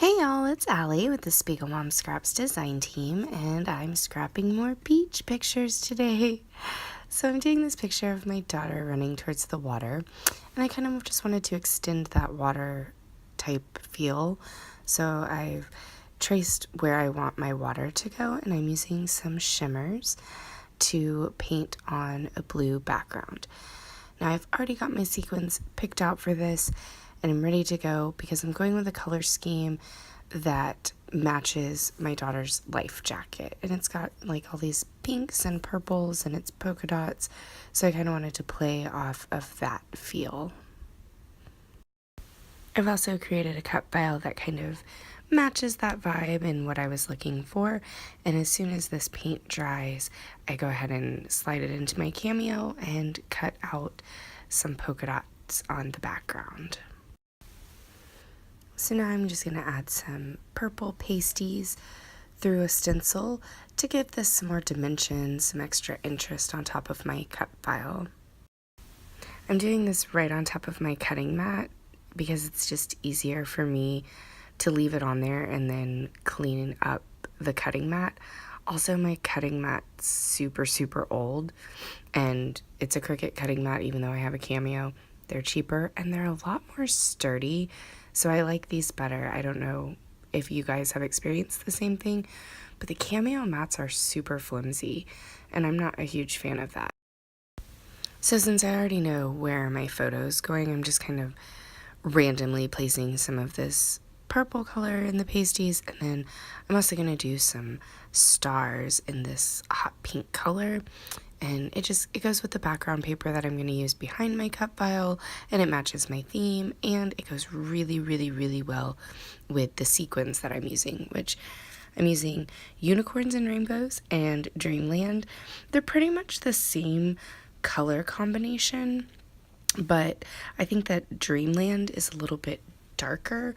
Hey y'all, it's Allie with the Spiegel Mom Scraps design team, and I'm scrapping more beach pictures today. So I'm taking this picture of my daughter running towards the water, and I kind of just wanted to extend that water type feel. So I've traced where I want my water to go, and I'm using some shimmers to paint on a blue background. Now I've already got my sequins picked out for this, and I'm ready to go because I'm going with a color scheme that matches my daughter's life jacket, and it's got like all these pinks and purples and it's polka dots, so I kind of wanted to play off of that feel. I've also created a cut file that kind of matches that vibe and what I was looking for, and as soon as this paint dries, I go ahead and slide it into my Cameo and cut out some polka dots on the background. So now I'm just going to add some purple pasties through a stencil to give this some more dimension, some extra interest on top of my cut file. I'm doing this right on top of my cutting mat because it's just easier for me to leave it on there and then clean up the cutting mat. Also, my cutting mat's super old, and it's a Cricut cutting mat even though I have a Cameo. They're cheaper and they're a lot more sturdy, so I like these better. I don't know if you guys have experienced the same thing, but the Cameo mats are super flimsy, and I'm not a huge fan of that. So since I already know where my photo's going, I'm just kind of randomly placing some of this purple color in the pasties, and then I'm also going to do some stars in this hot pink color, and it goes with the background paper that I'm going to use behind my cut file, and it matches my theme, and it goes really well with the sequins that I'm using, which I'm using Unicorns and Rainbows and Dreamland. They're pretty much the same color combination, but I think that Dreamland is a little bit darker,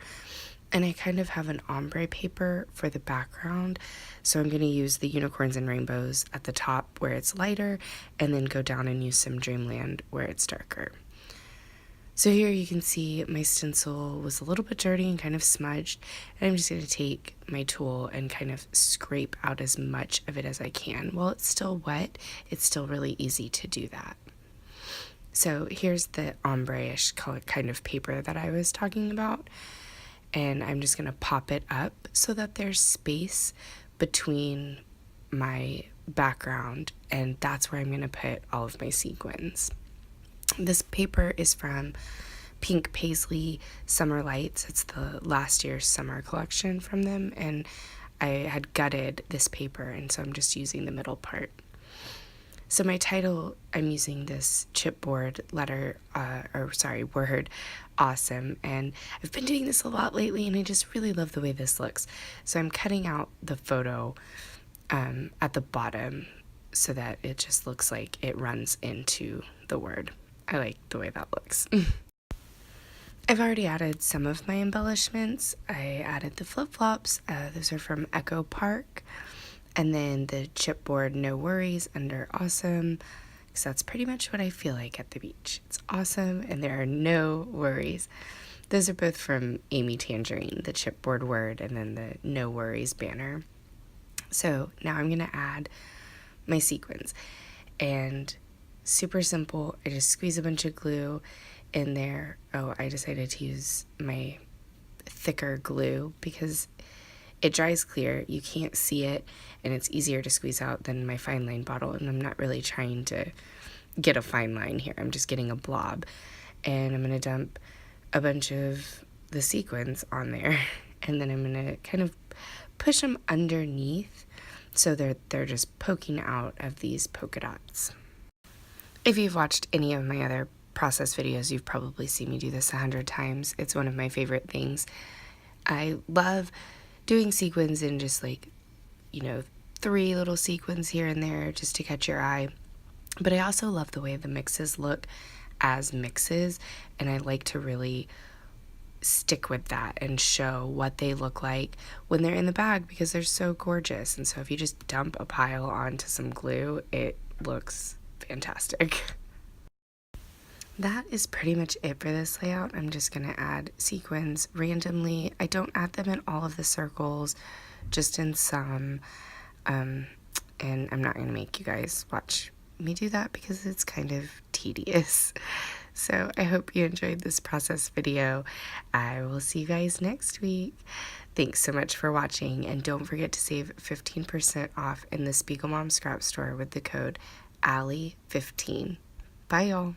and I kind of have an ombre paper for the background, so I'm going to use the Unicorns and Rainbows at the top where it's lighter, and then go down and use some Dreamland where it's darker. So here you can see my stencil was a little bit dirty and kind of smudged, and I'm just going to take my tool and kind of scrape out as much of it as I can. While it's still wet, it's still really easy to do that. So here's the ombre-ish color kind of paper that I was talking about, and I'm just going to pop it up so that there's space between my background, and that's where I'm going to put all of my sequins. This paper is from Pink Paisley Summer Lights. It's the last year's summer collection from them, and I had gutted this paper, and so I'm just using the middle part. So my title, I'm using this chipboard word, awesome, and I've been doing this a lot lately, and I just really love the way this looks. So I'm cutting out the photo at the bottom so that it just looks like it runs into the word. I like the way that looks. I've already added some of my embellishments. I added the flip-flops. Those are from Echo Park. And then the chipboard No Worries under awesome, because that's pretty much what I feel like at the beach. It's awesome and there are no worries. Those are both from Amy Tangerine, the chipboard word, and then the No Worries banner. So now I'm going to add my sequins. And super simple, I just squeeze a bunch of glue in there. Oh, I decided to use my thicker glue because it dries clear, you can't see it, and it's easier to squeeze out than my fine line bottle, and I'm not really trying to get a fine line here. I'm just getting a blob, and I'm going to dump a bunch of the sequins on there, and then I'm going to kind of push them underneath so they're just poking out of these polka dots. If you've watched any of my other process videos, you've probably seen me do this 100 times. It's one of my favorite things. I love doing sequins in just 3 little sequins here and there just to catch your eye. But I also love the way the mixes look as mixes, and I like to really stick with that and show what they look like when they're in the bag because they're so gorgeous. And so if you just dump a pile onto some glue, it looks fantastic. that is pretty much it for this layout. I'm just going to add sequins randomly. I don't add them in all of the circles, just in some. And I'm not going to make you guys watch me do that because it's kind of tedious. So I hope you enjoyed this process video. I will see you guys next week. Thanks so much for watching, and don't forget to save 15% off in the Spiegel Mom Scrap Store with the code ALLIE15. Bye, y'all.